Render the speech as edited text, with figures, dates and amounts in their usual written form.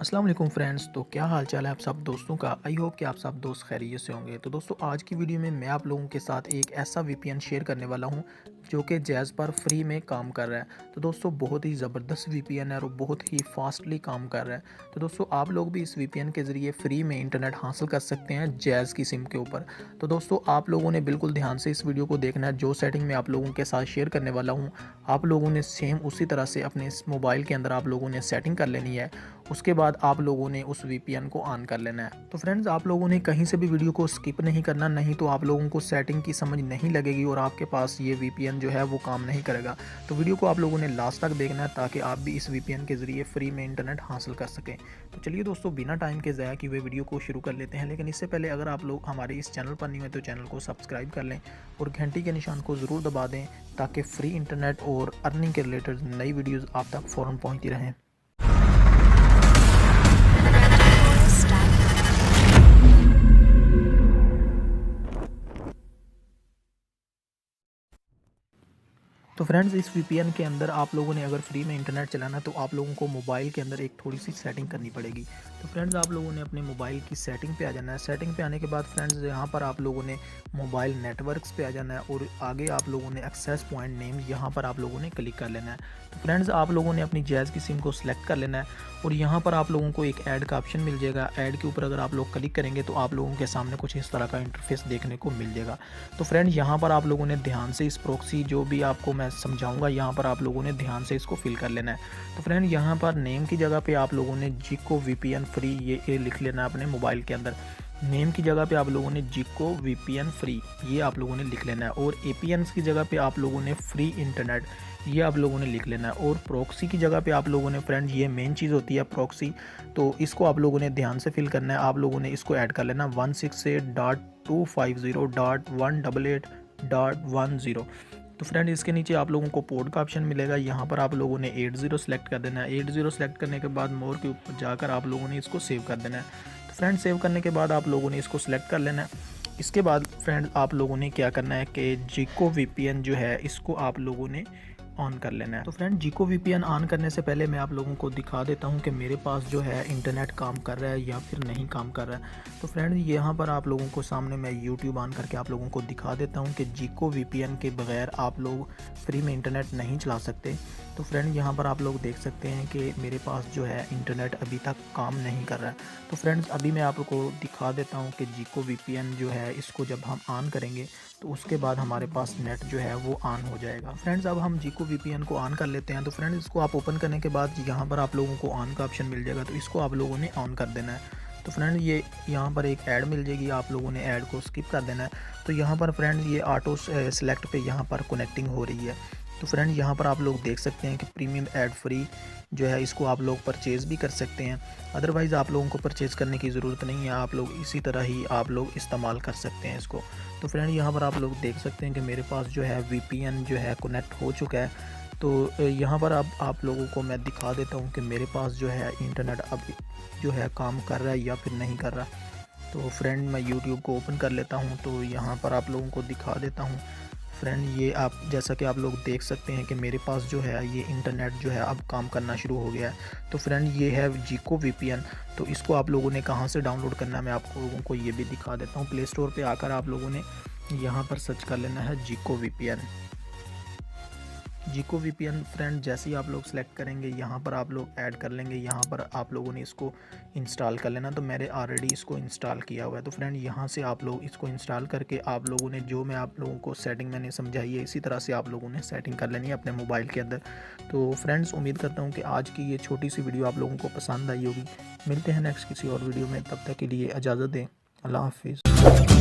अस्सलाम वालेकुम फ्रेंड्स। तो क्या हाल चाल है आप सब दोस्तों का। आई होप कि आप सब दोस्त खैरियत से होंगे। तो दोस्तों आज की वीडियो में मैं आप लोगों के साथ एक ऐसा वीपीएन शेयर करने वाला हूं जो कि जैज़ पर फ्री में काम कर रहा है। तो दोस्तों बहुत ही ज़बरदस्त वीपीएन है और बहुत ही फास्टली काम कर रहा है। तो दोस्तों आप लोग भी इस वीपीएन के ज़रिए फ्री में इंटरनेट हासिल कर सकते हैं जैज़ की सिम के ऊपर। तो दोस्तों आप लोगों ने बिल्कुल ध्यान से इस वीडियो को देखना है। जो सेटिंग मैं आप लोगों के साथ शेयर करने वाला हूँ आप लोगों ने सेम उसी तरह से अपने इस मोबाइल के अंदर आप लोगों ने सेटिंग कर लेनी है। उसके बाद आप लोगों ने उस वीपीएन को ऑन कर लेना है। तो फ्रेंड्स आप लोगों ने कहीं से भी वीडियो को स्किप नहीं करना, नहीं तो आप लोगों को सेटिंग की समझ नहीं लगेगी और आपके पास ये वीपीएन जो है वो काम नहीं करेगा। तो वीडियो को आप लोगों ने लास्ट तक देखना है ताकि आप भी इस वीपीएन के ज़रिए फ्री में इंटरनेट हासिल कर सकें। तो चलिए दोस्तों बिना टाइम के ज़ाया किए वीडियो को शुरू कर लेते हैं। लेकिन इससे पहले अगर आप लोग हमारे इस चैनल पर नहीं हैं तो चैनल को सब्सक्राइब कर लें और घंटी के निशान को ज़रूर दबा दें ताकि फ्री इंटरनेट और अर्निंग के रिलेटेड नई वीडियोज़ आप तक फ़ौरन पहुँचती रहें। तो फ्रेंड्स इस वीपीएन के अंदर आप लोगों ने अगर फ्री में इंटरनेट चलाना तो आप लोगों को मोबाइल के अंदर एक थोड़ी सी सेटिंग करनी पड़ेगी। तो फ्रेंड्स आप लोगों ने अपने मोबाइल की सेटिंग पे आ जाना है। सेटिंग पे आने के बाद फ्रेंड्स यहाँ पर आप लोगों ने मोबाइल नेटवर्क्स पे आ जाना है और आगे आप लोगों ने एक्सेस पॉइंट नेम यहाँ पर आप लोगों ने क्लिक कर लेना है। तो फ्रेंड्स आप लोगों ने अपनी जैज़ की सिम को सिलेक्ट कर लेना है और यहाँ पर आप लोगों को एक ऐड का ऑप्शन मिल जाएगा। ऐड के ऊपर अगर आप लोग क्लिक करेंगे तो आप लोगों के सामने कुछ इस तरह का इंटरफेस देखने को मिल जाएगा। तो फ्रेंड यहाँ पर आप लोगों ने ध्यान से इस प्रॉक्सी जो भी आपको मैं समझाऊंगा यहाँ पर आप लोगों ने ध्यान से इसको फिल कर लेना है। तो फ्रेंड यहाँ पर नेम की जगह पे आप लोगों ने जिको वीपीएन फ्री ये लिख लेना है अपने मोबाइल के अंदर। नेम की जगह पे आप लोगों ने जिको वीपीएन फ्री ये आप लोगों ने लिख लेना है और एपीएन्स की जगह पे आप लोगों ने फ्री इंटरनेट ये आप लोगों ने लिख लेना है और प्रॉक्सी की जगह पे आप लोगों ने फ्रेंड ये मेन चीज़ होती है प्रॉक्सी, तो इसको आप लोगों ने ध्यान से फिल करना है। आप लोगों ने इसको ऐड कर लेना 168.250.188.10। तो फ्रेंड इसके नीचे आप लोगों को पोर्ट का ऑप्शन मिलेगा। यहाँ पर आप लोगों ने 80 सेलेक्ट कर देना है। 80 सेलेक्ट करने के बाद मोर के ऊपर जाकर आप लोगों ने इसको सेव कर देना है। तो फ्रेंड सेव करने के बाद आप लोगों ने इसको सिलेक्ट कर लेना है। इसके बाद फ्रेंड आप लोगों ने क्या करना है कि जिको वीपीएन जो है इसको आप लोगों ने ऑन कर लेना है। तो फ्रेंड जिको वीपीएन ऑन करने से पहले मैं आप लोगों को दिखा देता हूं कि मेरे पास जो है इंटरनेट काम कर रहा है या फिर नहीं काम कर रहा है। तो फ्रेंड यहाँ पर आप लोगों को सामने मैं यूट्यूब ऑन करके आप लोगों को दिखा देता हूं कि जिको वीपीएन के बगैर आप लोग फ्री में इंटरनेट नहीं चला सकते। तो फ्रेंड यहाँ पर आप लोग देख सकते हैं कि मेरे पास जो है इंटरनेट अभी तक काम नहीं कर रहा है। तो फ्रेंड्स अभी मैं आपको दिखा देता हूँ कि जिको वीपीएन जो है इसको जब हम ऑन करेंगे तो उसके बाद हमारे पास नेट जो है वो ऑन हो जाएगा। फ्रेंड्स अब हम जिको वीपीएन को ऑन कर लेते हैं। तो फ्रेंड्स इसको आप ओपन करने के बाद यहाँ पर आप लोगों को ऑन का ऑप्शन मिल जाएगा, तो इसको आप लोगों ने ऑन कर देना है। तो फ्रेंड ये यहाँ पर एक ऐड मिल जाएगी, आप लोगों ने ऐड को स्किप कर देना है। तो यहाँ पर फ्रेंड ये ऑटो सेलेक्ट पे यहाँ पर कनेक्टिंग हो रही है। तो फ्रेंड यहाँ पर आप लोग देख सकते हैं कि प्रीमियम ऐड फ्री जो है इसको आप लोग परचेज़ भी कर सकते हैं। अदरवाइज़ आप लोगों को परचेज़ करने की ज़रूरत नहीं है, आप लोग इसी तरह ही आप लोग इस्तेमाल कर सकते हैं इसको। तो फ्रेंड यहाँ पर आप लोग देख सकते हैं कि मेरे पास जो है वीपीएन जो है कनेक्ट हो चुका है। तो यहाँ पर अब आप लोगों को मैं दिखा देता हूँ कि मेरे पास जो है इंटरनेट अब जो है काम कर रहा है या फिर नहीं कर रहा। तो फ्रेंड मैं यूट्यूब को ओपन कर लेता हूँ तो यहाँ पर आप लोगों को दिखा देता हूँ। फ्रेंड ये आप जैसा कि आप लोग देख सकते हैं कि मेरे पास जो है ये इंटरनेट जो है अब काम करना शुरू हो गया है। तो फ्रेंड ये है जिको वीपीएन। तो इसको आप लोगों ने कहाँ से डाउनलोड करना है मैं आप लोगों को ये भी दिखा देता हूँ। प्ले स्टोर पे आकर आप लोगों ने यहाँ पर सर्च कर लेना है जिको वीपीएन। जिको वीपीएन फ्रेंड जैसे ही आप लोग सेलेक्ट करेंगे यहाँ पर आप लोग ऐड कर लेंगे। यहाँ पर आप लोगों ने इसको इंस्टॉल कर लेना। तो मैंने ऑलरेडी इसको इंस्टॉल किया हुआ है। तो फ्रेंड यहाँ से आप लोग इसको इंस्टॉल करके आप लोगों ने जो मैं आप लोगों को सेटिंग मैंने समझाई है इसी तरह से आप लोगों ने सेटिंग कर लेनी है अपने मोबाइल के अंदर। तो फ्रेंड्स उम्मीद करता हूँ कि आज की ये छोटी सी वीडियो आप लोगों को पसंद आई होगी। मिलते हैं नेक्स्ट किसी और वीडियो में, तब तक के लिए इजाज़त दें। अल्लाह हाफिज़।